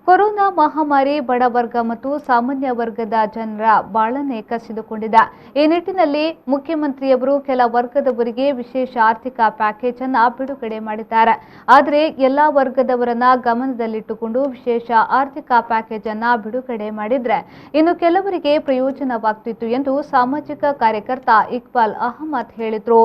Corona ಮಹಾಮಾರಿ ಬಡವರ್ಗ ಮತ್ತು ಸಾಮಾನ್ಯ ವರ್ಗದ ಜನರ ಬಾಳನ್ನೇ ಕಸಿದುಕೊಂಡಿದೆ. ಈ ನಿಟ್ಟಿನಲ್ಲಿ ಮುಖ್ಯಮಂತ್ರಿಯವರು ಕೆಲ ವರ್ಗದವರಿಗೆ ವಿಶೇಷ ಆರ್ಥಿಕ ಪ್ಯಾಕೇಜ್ ಅನ್ನು ಬಿಡುಗಡೆ ಮಾಡಿದ್ದಾರೆ. ಆದರೆ ಎಲ್ಲಾ ವರ್ಗದವರನ್ನ ಗಮನದಲ್ಲಿಟ್ಟುಕೊಂಡು ವಿಶೇಷ ಆರ್ಥಿಕ ಪ್ಯಾಕೇಜ್ ಅನ್ನು ಬಿಡುಗಡೆ ಮಾಡಿದ್ರೆ ಇನ್ನು ಕೆಲವರಿಗೆ ಪ್ರಯೋಜನವಾಗ್ತಿತ್ತು ಎಂದು ಸಾಮಾಜಿಕ ಕಾರ್ಯಕರ್ತ ಇಕ್ಬಾಲ್ ಅಹಮದ್ ಹೇಳಿದರು.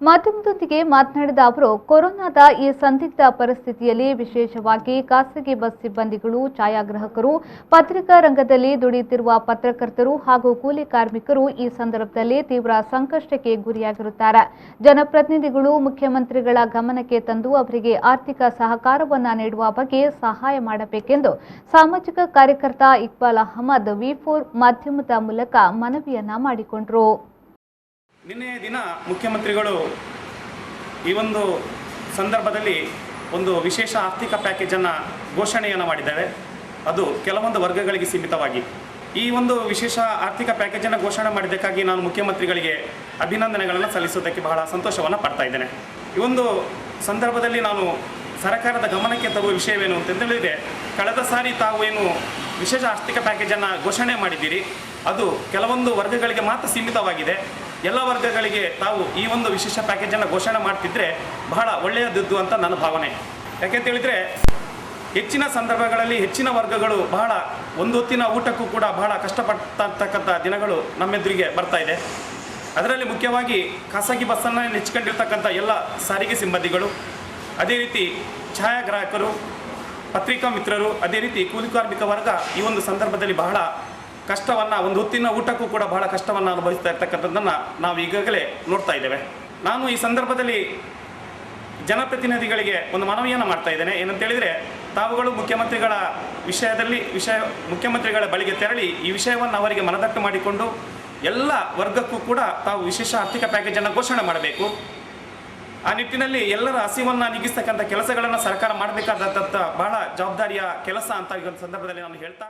ಮಾಧ್ಯಮದೊಂದಿಗೆ ಮಾತನಾಡಿದ ಅವರು, ಕೊರೋನಾದ ಈ ಸಂದಿಗ್ಧ ಪರಿಸ್ಥಿತಿಯಲ್ಲಿ ವಿಶೇಷವಾಗಿ ಖಾಸಗಿ ಬಸ್ ಸಿಬ್ಬಂದಿಗಳು, ಛಾಯಾಗ್ರಾಹಕರು, ಪತ್ರಿಕಾ ರಂಗದಲ್ಲಿ ದುಡಿಯುತ್ತಿರುವ ಪತ್ರಕರ್ತರು ಹಾಗೂ ಕೂಲಿ ಕಾರ್ಮಿಕರು ಈ ಸಂದರ್ಭದಲ್ಲಿ ತೀವ್ರ ಸಂಕಷ್ಟಕ್ಕೆ ಗುರಿಯಾಗಿರುತ್ತಾರೆ. ಜನಪ್ರತಿನಿಧಿಗಳು ಮುಖ್ಯಮಂತ್ರಿಗಳ ಗಮನಕ್ಕೆ ತಂದು ಅವರಿಗೆ ಆರ್ಥಿಕ ಸಹಕಾರವನ್ನು ನೀಡುವ ಬಗ್ಗೆ ಸಹಾಯ ಮಾಡಬೇಕೆಂದು ಸಾಮಾಜಿಕ ಕಾರ್ಯಕರ್ತ ಇಕ್ಬಾಲ್ ಅಹಮದ್ ವಿ4 ಮಾಧ್ಯಮದ ಮೂಲಕ ಮನವಿಯನ್ನ ಮಾಡಿಕೊಂಡರು. ನಿನ್ನೆಯ ದಿನ ಮುಖ್ಯಮಂತ್ರಿಗಳು ಈ ಒಂದು ಸಂದರ್ಭದಲ್ಲಿ ಒಂದು ವಿಶೇಷ ಆರ್ಥಿಕ ಪ್ಯಾಕೇಜನ್ನು ಘೋಷಣೆಯನ್ನು ಮಾಡಿದ್ದಾರೆ. ಅದು ಕೆಲವೊಂದು ವರ್ಗಗಳಿಗೆ ಸೀಮಿತವಾಗಿ ಈ ಒಂದು ವಿಶೇಷ ಆರ್ಥಿಕ ಪ್ಯಾಕೇಜನ್ನು ಘೋಷಣೆ ಮಾಡಿದ್ದಕ್ಕಾಗಿ ನಾನು ಮುಖ್ಯಮಂತ್ರಿಗಳಿಗೆ ಅಭಿನಂದನೆಗಳನ್ನು ಸಲ್ಲಿಸೋದಕ್ಕೆ ಬಹಳ ಸಂತೋಷವನ್ನು ಪಡ್ತಾ ಇದ್ದೇನೆ. ಈ ಒಂದು ಸಂದರ್ಭದಲ್ಲಿ ನಾನು ಸರ್ಕಾರದ ಗಮನಕ್ಕೆ ತರುವ ವಿಷಯವೇನು ಅಂತಂದೇಳಿದರೆ, ಕಳೆದ ಸಾರಿ ತಾವು ಏನು ವಿಶೇಷ ಆರ್ಥಿಕ ಪ್ಯಾಕೇಜನ್ನು ಘೋಷಣೆ ಮಾಡಿದ್ದೀರಿ ಅದು ಕೆಲವೊಂದು ವರ್ಗಗಳಿಗೆ ಮಾತ್ರ ಸೀಮಿತವಾಗಿದೆ. ಎಲ್ಲ ವರ್ಗಗಳಿಗೆ ತಾವು ಈ ಒಂದು ವಿಶೇಷ ಪ್ಯಾಕೇಜನ್ನು ಘೋಷಣೆ ಮಾಡ್ತಿದ್ರೆ ಬಹಳ ಒಳ್ಳೆಯದಿದ್ದು ಅಂತ ನನ್ನ ಭಾವನೆ. ಯಾಕೆಂತೇಳಿದರೆ ಹೆಚ್ಚಿನ ಸಂದರ್ಭಗಳಲ್ಲಿ ಹೆಚ್ಚಿನ ವರ್ಗಗಳು ಬಹಳ ಒಂದು ಹೊತ್ತಿನ ಊಟಕ್ಕೂ ಕೂಡ ಬಹಳ ಕಷ್ಟಪಡ್ತಕ್ಕಂಥ ದಿನಗಳು ನಮ್ಮೆದುರಿಗೆ ಬರ್ತಾ ಇದೆ. ಅದರಲ್ಲಿ ಮುಖ್ಯವಾಗಿ ಖಾಸಗಿ ಬಸ್ಸನ್ನು ನೆಚ್ಕೊಂಡಿರ್ತಕ್ಕಂಥ ಎಲ್ಲ ಸಾರಿಗೆ ಸಿಬ್ಬಂದಿಗಳು, ಅದೇ ರೀತಿ ಛಾಯಾಗ್ರಾಹಕರು, ಪತ್ರಿಕಾ ಮಿತ್ರರು, ಅದೇ ರೀತಿ ಕೂಲಿ ಕಾರ್ಮಿಕ ವರ್ಗ ಈ ಒಂದು ಸಂದರ್ಭದಲ್ಲಿ ಬಹಳ ಕಷ್ಟವನ್ನು, ಒಂದು ಹೊತ್ತಿನ ಊಟಕ್ಕೂ ಕೂಡ ಬಹಳ ಕಷ್ಟವನ್ನು ಅನುಭವಿಸ್ತಾ ಇರ್ತಕ್ಕಂಥದ್ದನ್ನು ನಾವು ಈಗಾಗಲೇ ನೋಡ್ತಾ ಇದ್ದೇವೆ. ನಾನು ಈ ಸಂದರ್ಭದಲ್ಲಿ ಜನಪ್ರತಿನಿಧಿಗಳಿಗೆ ಒಂದು ಮನವಿಯನ್ನು ಮಾಡ್ತಾ ಇದ್ದೇನೆ. ಏನಂತೇಳಿದರೆ, ತಾವುಗಳು ಮುಖ್ಯಮಂತ್ರಿಗಳ ಬಳಿಗೆ ತೆರಳಿ ಈ ವಿಷಯವನ್ನು ಅವರಿಗೆ ಮನದಟ್ಟು ಮಾಡಿಕೊಂಡು ಎಲ್ಲ ವರ್ಗಕ್ಕೂ ಕೂಡ ತಾವು ವಿಶೇಷ ಆರ್ಥಿಕ ಪ್ಯಾಕೇಜನ್ನು ಘೋಷಣೆ ಮಾಡಬೇಕು. ಆ ನಿಟ್ಟಿನಲ್ಲಿ ಎಲ್ಲರ ಹಸಿವನ್ನು ನೀಗಿಸ್ತಕ್ಕಂಥ ಕೆಲಸಗಳನ್ನು ಸರ್ಕಾರ ಮಾಡಬೇಕಾದಂಥ ಬಹಳ ಜವಾಬ್ದಾರಿಯ ಕೆಲಸ ಅಂತ ಈ ಒಂದು ಸಂದರ್ಭದಲ್ಲಿ ನಾನು ಹೇಳ್ತಾ